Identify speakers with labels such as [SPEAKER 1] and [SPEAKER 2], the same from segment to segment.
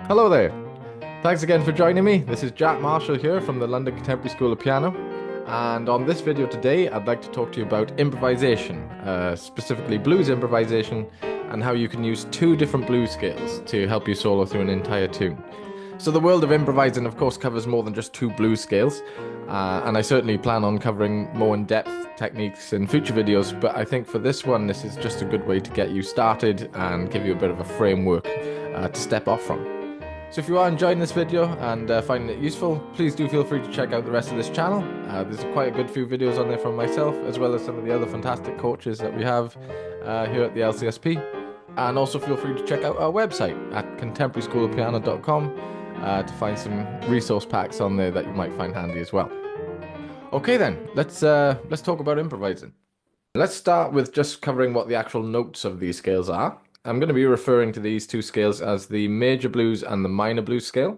[SPEAKER 1] Hello there. Thanks again for joining me. This is Jack Marshall here from the London Contemporary School of Piano. And on this video today, I'd like to talk to you about improvisation, specifically blues improvisation, and how you can use two different blues scales to help you solo through an entire tune. So the world of improvising, of course, covers more than just two blues scales, and I certainly plan on covering more in-depth techniques in future videos, but I think for this one, this is just a good way to get you started and give you a bit of a framework to step off from. So if you are enjoying this video and finding it useful, please do feel free to check out the rest of this channel. There's quite a good few videos on there from myself, as well as some of the other fantastic coaches that we have here at the LCSP. And also feel free to check out our website at contemporaryschoolofpiano.com to find some resource packs on there that you might find handy as well. Okay then, let's talk about improvising. Let's start with just covering what the actual notes of these scales are. I'm going to be referring to these two scales as the major blues and the minor blues scale.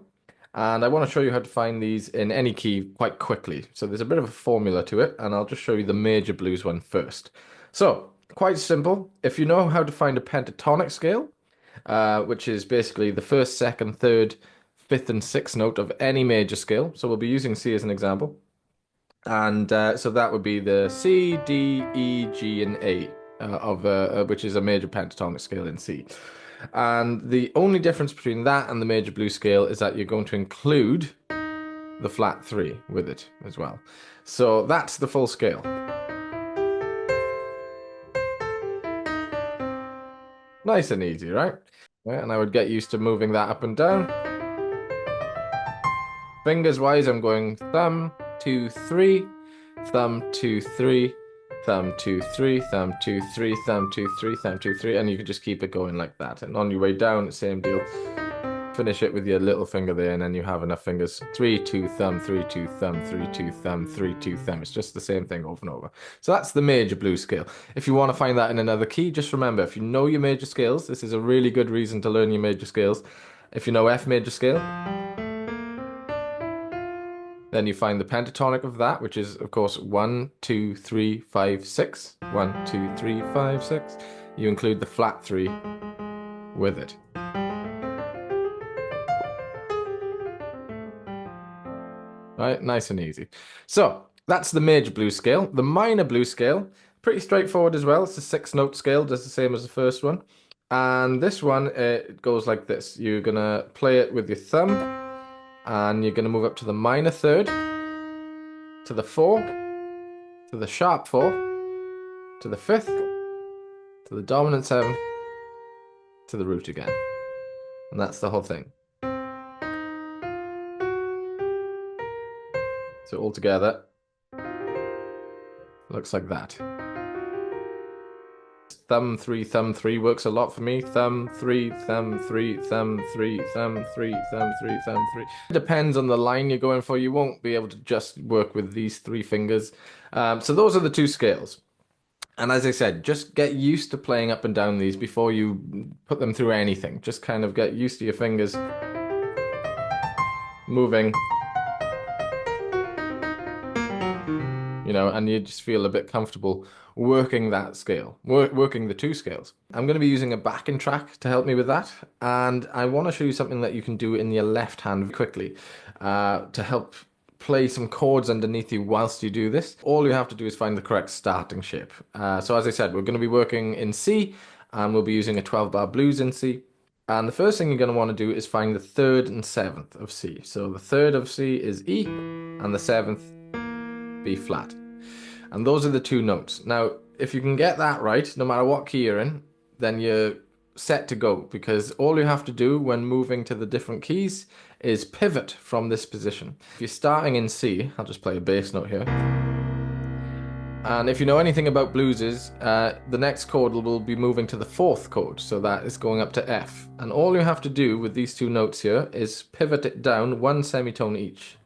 [SPEAKER 1] And I want to show you how to find these in any key quite quickly. So there's a bit of a formula to it, and I'll just show you the major blues one first. So, quite simple. If you know how to find a pentatonic scale, which is basically the first, second, third, fifth, and sixth note of any major scale. So we'll be using C as an example. And so that would be the C, D, E, G, and A which is a major pentatonic scale in C. And the only difference between that and the major blues scale is that you're going to include the flat 3 with it as well. So that's the full scale. Nice and easy, right? And I would get used to moving that up and down. Fingers wise, I'm going thumb, 2, 3, thumb, 2, 3, thumb, 2, 3, thumb, 2, 3, thumb, 2, 3, thumb, 2, 3, and you can just keep it going like that. And on your way down, same deal. Finish it with your little finger there, and then you have enough fingers. 3, 2, thumb, 3, 2, thumb, 3, 2, thumb, 3, 2, thumb. It's just the same thing over and over. So that's the major blues scale. If you want to find that in another key, just remember, if you know your major scales, this is a really good reason to learn your major scales. If you know F major scale, then you find the pentatonic of that, which is, of course, 1, 2, 3, 5, 6. 1, 2, 3, 5, 6. You include the flat 3 with it. Right, nice and easy. So that's the major blues scale. The minor blues scale, pretty straightforward as well. It's a 6-note scale, just the same as the first one. And this one, it goes like this. You're gonna play it with your thumb, and you're going to move up to the minor third, to the 4, to the sharp 4, to the 5th, to the dominant 7, to the root again. And that's the whole thing. So all together, looks like that. Thumb 3 works a lot for me. Thumb 3, thumb 3, thumb 3, thumb 3, thumb 3, thumb 3. It depends on the line you're going for. You won't be able to just work with these 3 fingers. So those are the 2 scales. And as I said, just get used to playing up and down these before you put them through anything. Just kind of get used to your fingers moving. And you just feel a bit comfortable working that scale, working the 2 scales. I'm going to be using a backing track to help me with that, and I want to show you something that you can do in your left hand quickly to help play some chords underneath you whilst you do this. All you have to do is find the correct starting shape. So as I said, we're going to be working in C, and we'll be using a 12-bar blues in C. And the first thing you're going to want to do is find the 3rd and 7th of C. So the 3rd of C is E, and the 7th B flat. And those are the 2 notes. Now, if you can get that right, no matter what key you're in, then you're set to go, because all you have to do when moving to the different keys is pivot from this position. If you're starting in C, I'll just play a bass note here. And if you know anything about blueses, the next chord will be moving to the 4th chord, so that is going up to F. And all you have to do with these 2 notes here is pivot it down 1 semitone each.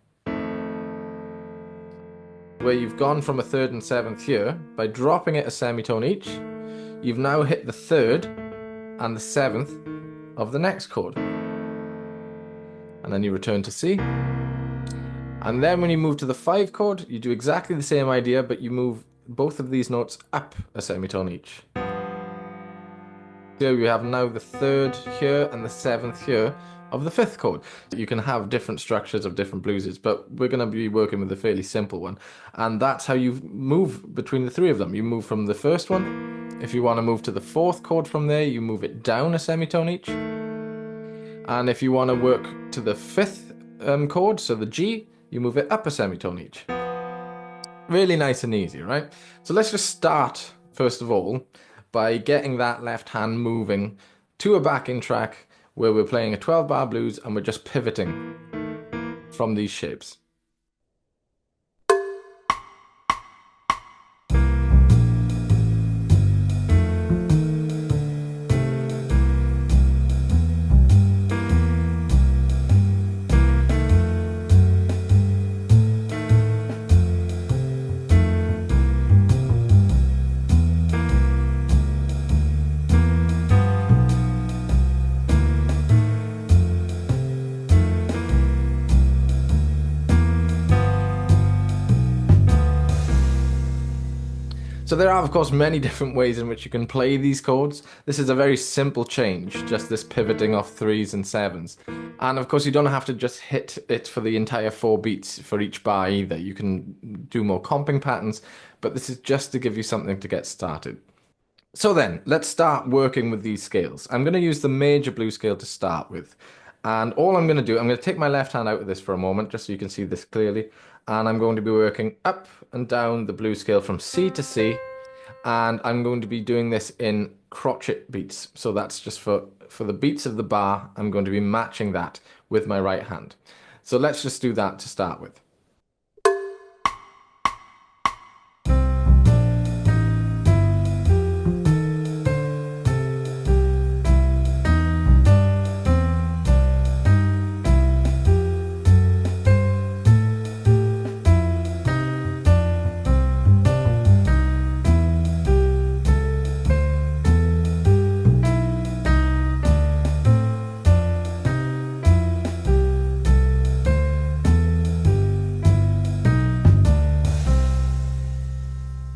[SPEAKER 1] Where you've gone from a 3rd and 7th here, by dropping it a semitone each, you've now hit the 3rd and the 7th of the next chord. And then you return to C. And then when you move to the 5 chord, you do exactly the same idea, but you move both of these notes up a semitone each. Here we have now the third here and the seventh here of the fifth chord. You can have different structures of different blueses, but we're going to be working with a fairly simple one. And that's how you move between the three of them. You move from the first one. If you want to move to the fourth chord from there, you move it down a semitone each. And if you want to work to the fifth chord, so the G, you move it up a semitone each. Really nice and easy, right? So let's just start, first of all, by getting that left hand moving to a backing track where we're playing a 12-bar blues and we're just pivoting from these shapes. So there are, of course, many different ways in which you can play these chords. This is a very simple change, just this pivoting off threes and sevens. And of course, you don't have to just hit it for the entire 4 beats for each bar either. You can do more comping patterns, but this is just to give you something to get started. So then, let's start working with these scales. I'm going to use the major blues scale to start with. And all I'm going to do, I'm going to take my left hand out of this for a moment, just so you can see this clearly. And I'm going to be working up and down the blues scale from C to C. And I'm going to be doing this in crotchet beats. So that's just for the beats of the bar, I'm going to be matching that with my right hand. So let's just do that to start with.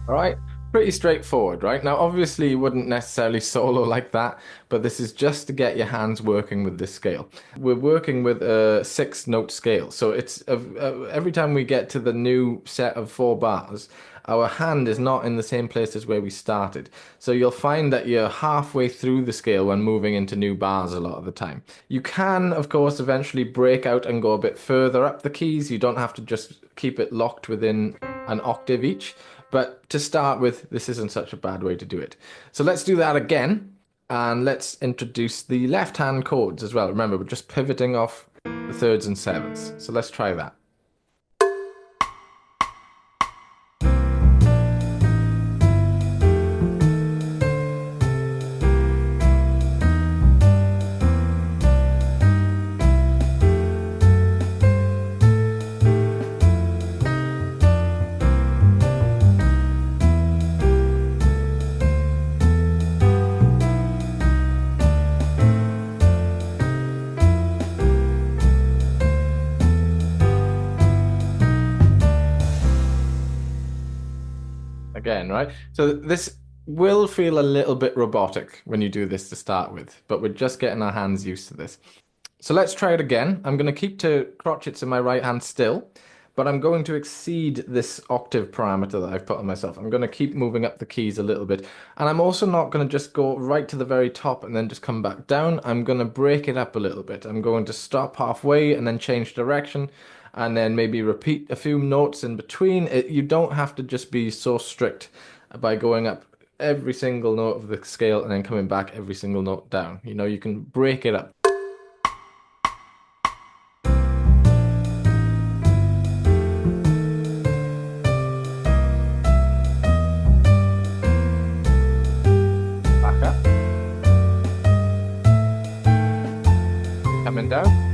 [SPEAKER 1] All right, pretty straightforward, right? Now, obviously, you wouldn't necessarily solo like that, but this is just to get your hands working with this scale. We're working with a 6-note scale, so it's every time we get to the new set of 4 bars, our hand is not in the same place as where we started. So you'll find that you're halfway through the scale when moving into new bars a lot of the time. You can, of course, eventually break out and go a bit further up the keys. You don't have to just keep it locked within an octave each. But to start with, this isn't such a bad way to do it. So let's do that again, and let's introduce the left-hand chords as well. Remember, we're just pivoting off the thirds and sevens. So let's try that. Again, right? So this will feel a little bit robotic when you do this to start with, but we're just getting our hands used to this. So let's try it again. I'm going to keep to crotchets in my right hand still, but I'm going to exceed this octave parameter that I've put on myself. I'm going to keep moving up the keys a little bit. And I'm also not going to just go right to the very top and then just come back down. I'm going to break it up a little bit. I'm going to stop halfway and then change direction and then maybe repeat a few notes in between. You don't have to just be so strict by going up every single note of the scale and then coming back every single note down. You know, you can break it up. Back up. Coming down.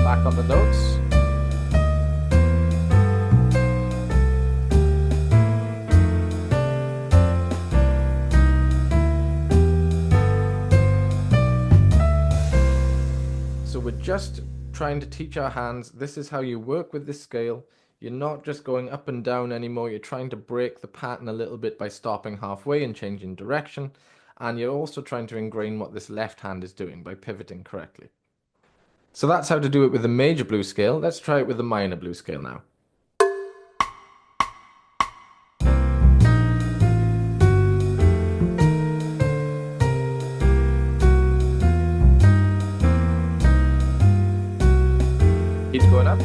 [SPEAKER 1] Back on the notes. So we're just trying to teach our hands, this is how you work with this scale. You're not just going up and down anymore. You're trying to break the pattern a little bit by stopping halfway and changing direction. and you're also trying to ingrain what this left hand is doing by pivoting correctly. So that's how to do it with the major blues scale. Let's try it with the minor blues scale now. Keep going up.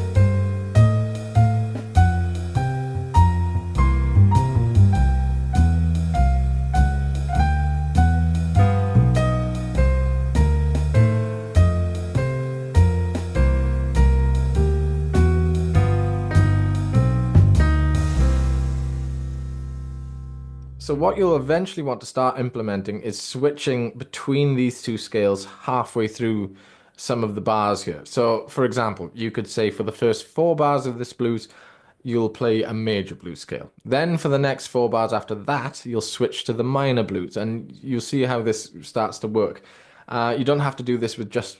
[SPEAKER 1] So what you'll eventually want to start implementing is switching between these two scales halfway through some of the bars here. So for example, you could say for the first 4 bars of this blues, you'll play a major blues scale. Then for the next 4 bars after that, you'll switch to the minor blues, and you'll see how this starts to work. You don't have to do this with just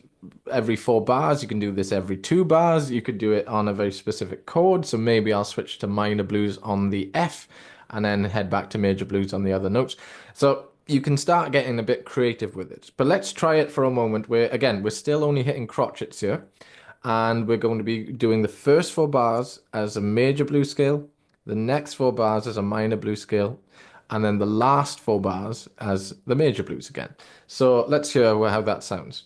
[SPEAKER 1] every 4 bars. You can do this every 2 bars. You could do it on a very specific chord. So maybe I'll switch to minor blues on the F and then head back to major blues on the other notes. So you can start getting a bit creative with it. But let's try it for a moment where, again, we're still only hitting crotchets here. And we're going to be doing the first 4 bars as a major blues scale, the next 4 bars as a minor blues scale, and then the last 4 bars as the major blues again. So let's hear how that sounds.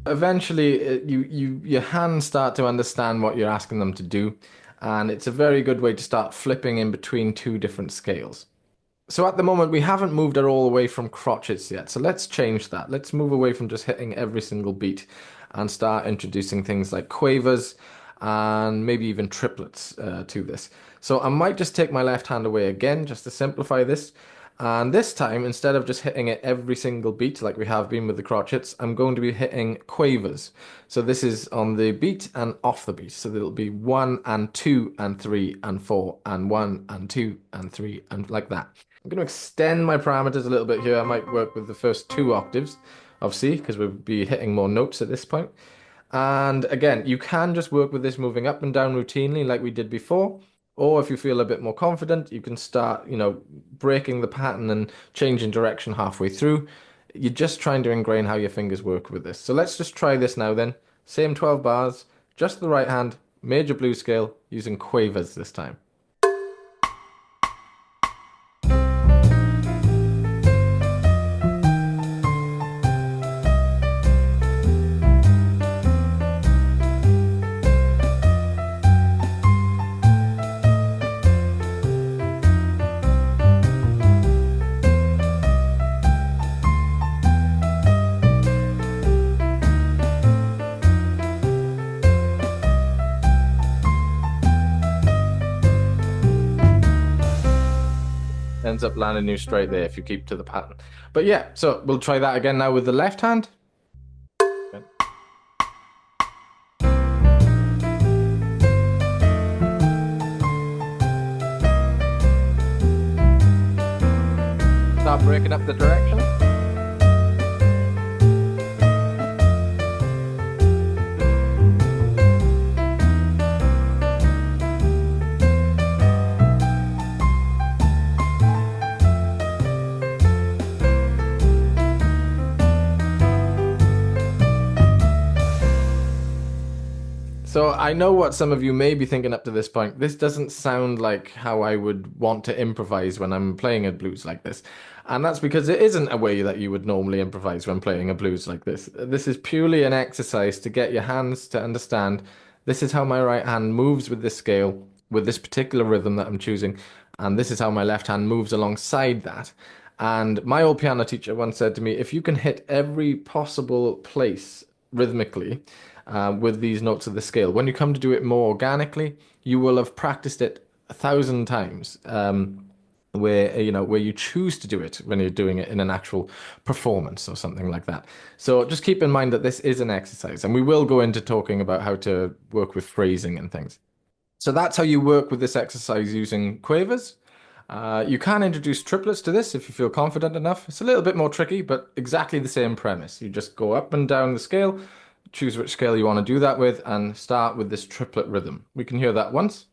[SPEAKER 1] Eventually, your hands start to understand what you're asking them to do, and it's a very good way to start flipping in between 2 different scales. So at the moment, we haven't moved it all away from crotchets yet. So let's change that. Let's move away from just hitting every single beat and start introducing things like quavers and maybe even triplets to this. So I might just take my left hand away again just to simplify this. And this time, instead of just hitting it every single beat like we have been with the crotchets, I'm going to be hitting quavers. So this is on the beat and off the beat. So there'll be 1 and 2 and 3 and 4 and 1 and 2 and 3 and like that. I'm going to extend my parameters a little bit here. I might work with the first 2 octaves of C because we'll be hitting more notes at this point. And again, you can just work with this moving up and down routinely like we did before. Or if you feel a bit more confident, you can start, breaking the pattern and changing direction halfway through. You're just trying to ingrain how your fingers work with this. So let's just try this now then. Same 12 bars, just the right hand, major blues scale, using quavers this time. Ends up landing you straight there if you keep to the pattern. But yeah, so we'll try that again now with the left hand. Okay. Start breaking up the direction. So I know what some of you may be thinking up to this point. This doesn't sound like how I would want to improvise when I'm playing a blues like this. And that's because it isn't a way that you would normally improvise when playing a blues like this. This is purely an exercise to get your hands to understand this is how my right hand moves with this scale, with this particular rhythm that I'm choosing, and this is how my left hand moves alongside that. And my old piano teacher once said to me, if you can hit every possible place rhythmically, with these notes of the scale. When you come to do it more organically, you will have practiced it 1,000 times. where you choose to do it when you're doing it in an actual performance or something like that. So just keep in mind that this is an exercise, and we will go into talking about how to work with phrasing and things. So that's how you work with this exercise using quavers. You can introduce triplets to this if you feel confident enough. It's a little bit more tricky, but exactly the same premise. You just go up and down the scale, choose which scale you want to do that with, and start with this triplet rhythm. We can hear that once.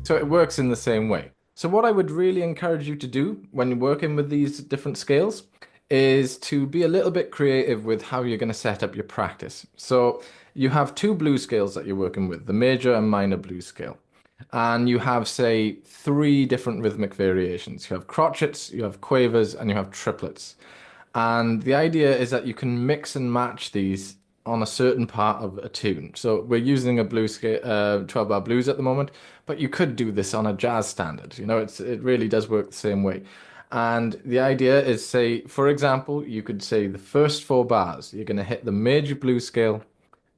[SPEAKER 1] So it works in the same way. So what I would really encourage you to do when you're working with these different scales is to be a little bit creative with how you're going to set up your practice. So you have two blues scales that you're working with, the major and minor blues scale. And you have, say, three different rhythmic variations. You have crotchets, you have quavers, and you have triplets. And the idea is that you can mix and match these on a certain part of a tune. So we're using a blues scale, 12-bar blues at the moment, but you could do this on a jazz standard. It really does work the same way. And the idea is, say, for example, you could say the first 4 bars, you're going to hit the major blues scale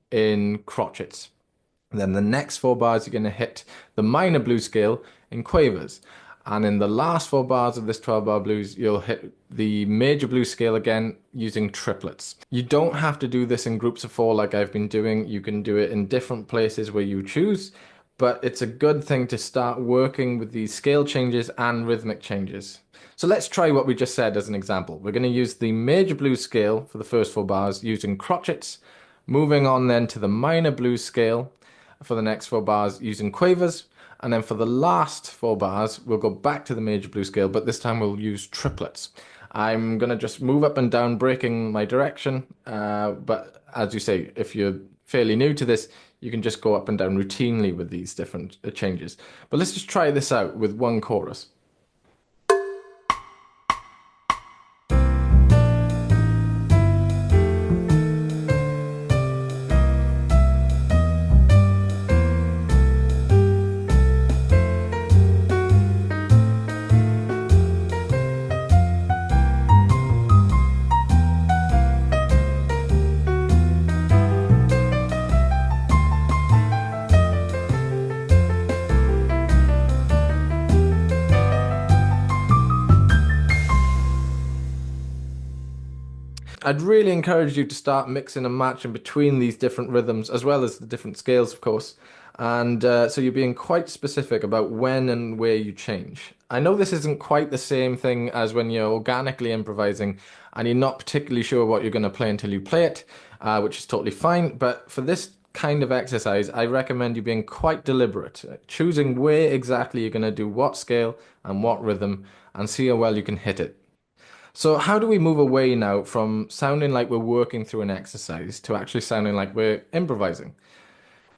[SPEAKER 1] in crotchets. And then the next 4 bars, you're going to hit the minor blues scale in quavers. And in the last 4 bars of this 12-bar blues, you'll hit the major blues scale again using triplets. You don't have to do this in groups of 4 like I've been doing. You can do it in different places where you choose, but it's a good thing to start working with these scale changes and rhythmic changes. So let's try what we just said as an example. We're going to use the major blues scale for the first 4 bars using crotchets, moving on then to the minor blues scale for the next 4 bars using quavers. And then for the last 4 bars, we'll go back to the major blues scale, but this time we'll use triplets. I'm going to just move up and down, breaking my direction. But as you say, if you're fairly new to this, you can just go up and down routinely with these different changes. But let's just try this out with one chorus. I'd really encourage you to start mixing and matching between these different rhythms as well as the different scales, of course. And so you're being quite specific about when and where you change. I know this isn't quite the same thing as when you're organically improvising and you're not particularly sure what you're going to play until you play it, which is totally fine. But for this kind of exercise, I recommend you being quite deliberate, choosing where exactly you're going to do what scale and what rhythm, and see how well you can hit it. So how do we move away now from sounding like we're working through an exercise to actually sounding like we're improvising?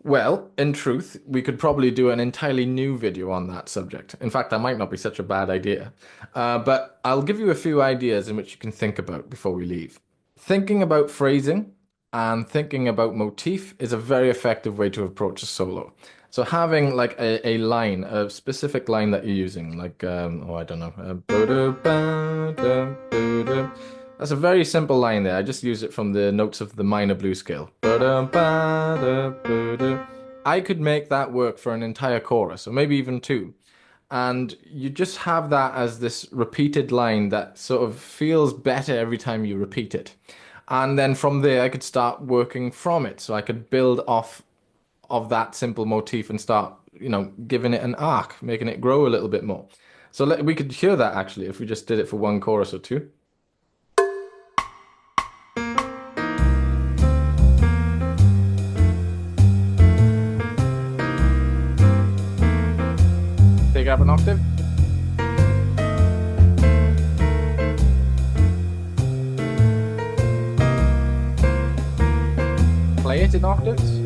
[SPEAKER 1] Well, in truth, we could probably do an entirely new video on that subject. In fact, that might not be such a bad idea. But I'll give you a few ideas in which you can think about before we leave. Thinking about phrasing and thinking about motif is a very effective way to approach a solo. So having like a line, a specific line that you're using, like, oh, I don't know. That's a very simple line there. I just use it from the notes of the minor blues scale. I could make that work for an entire chorus, or maybe even two. And you just have that as this repeated line that sort of feels better every time you repeat it. And then from there, I could start working from it. So I could build off of that simple motif and start, giving it an arc, making it grow a little bit more. So we could hear that actually if we just did it for one chorus or two. Take up an octave. Play it in octaves.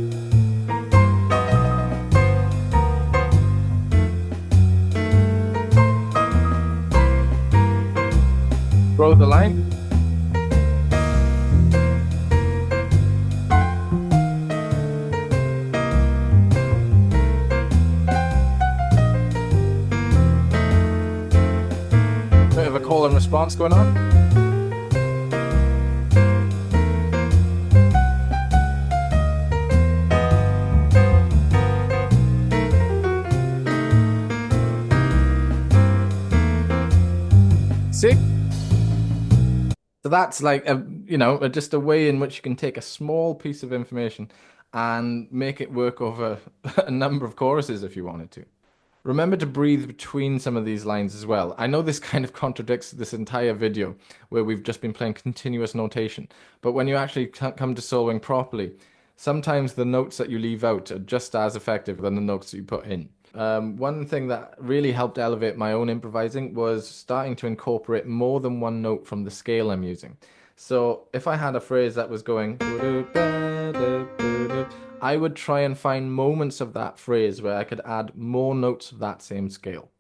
[SPEAKER 1] Throw the line. Bit of a call and response going on. See? So that's like just a way in which you can take a small piece of information and make it work over a number of choruses if you wanted to. Remember to breathe between some of these lines as well. I know this kind of contradicts this entire video where we've just been playing continuous notation, but when you actually come to soloing properly, sometimes the notes that you leave out are just as effective than the notes that you put in. One thing that really helped elevate my own improvising was starting to incorporate more than one note from the scale I'm using. So if I had a phrase that was going, I would try and find moments of that phrase where I could add more notes of that same scale.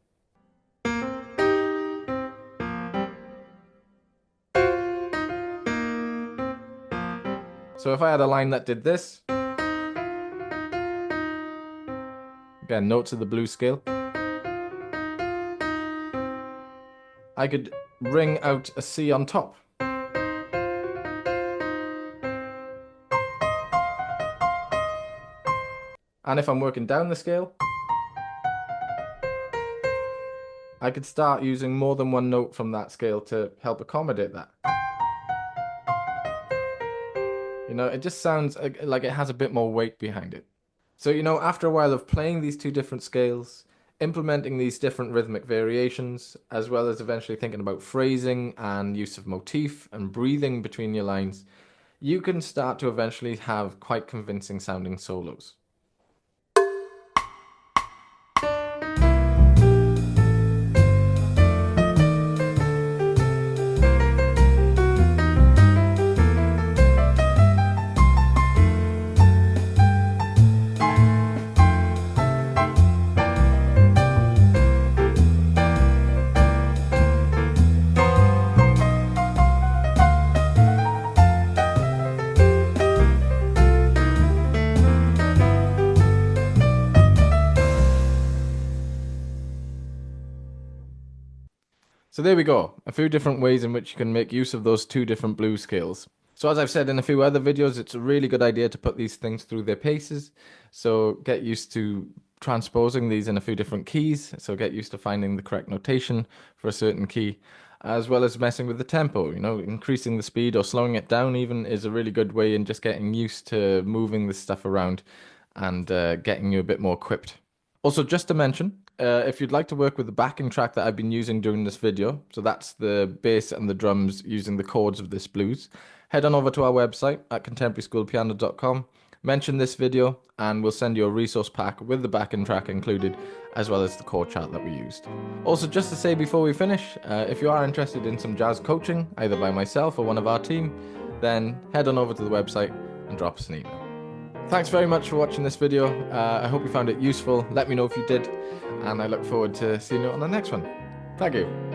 [SPEAKER 1] So if I had a line that did this, again, notes of the blues scale, I could ring out a C on top. And if I'm working down the scale, I could start using more than one note from that scale to help accommodate that. It just sounds like it has a bit more weight behind it. So, after a while of playing these two different scales, implementing these different rhythmic variations, as well as eventually thinking about phrasing and use of motif and breathing between your lines, you can start to eventually have quite convincing sounding solos. So there we go, a few different ways in which you can make use of those two different blues scales. So as I've said in a few other videos, it's a really good idea to put these things through their paces. So get used to transposing these in a few different keys. So get used to finding the correct notation for a certain key, as well as messing with the tempo. Increasing the speed or slowing it down even is a really good way in just getting used to moving this stuff around and getting you a bit more equipped. Also, just to mention, if you'd like to work with the backing track that I've been using during this video, so that's the bass and the drums using the chords of this blues, head on over to our website at contemporaryschoolpiano.com, mention this video, and we'll send you a resource pack with the backing track included, as well as the chord chart that we used. Also, just to say before we finish, if you are interested in some jazz coaching, either by myself or one of our team, then head on over to the website and drop us an email. Thanks very much for watching this video. I hope you found it useful. Let me know if you did, and I look forward to seeing you on the next one. Thank you.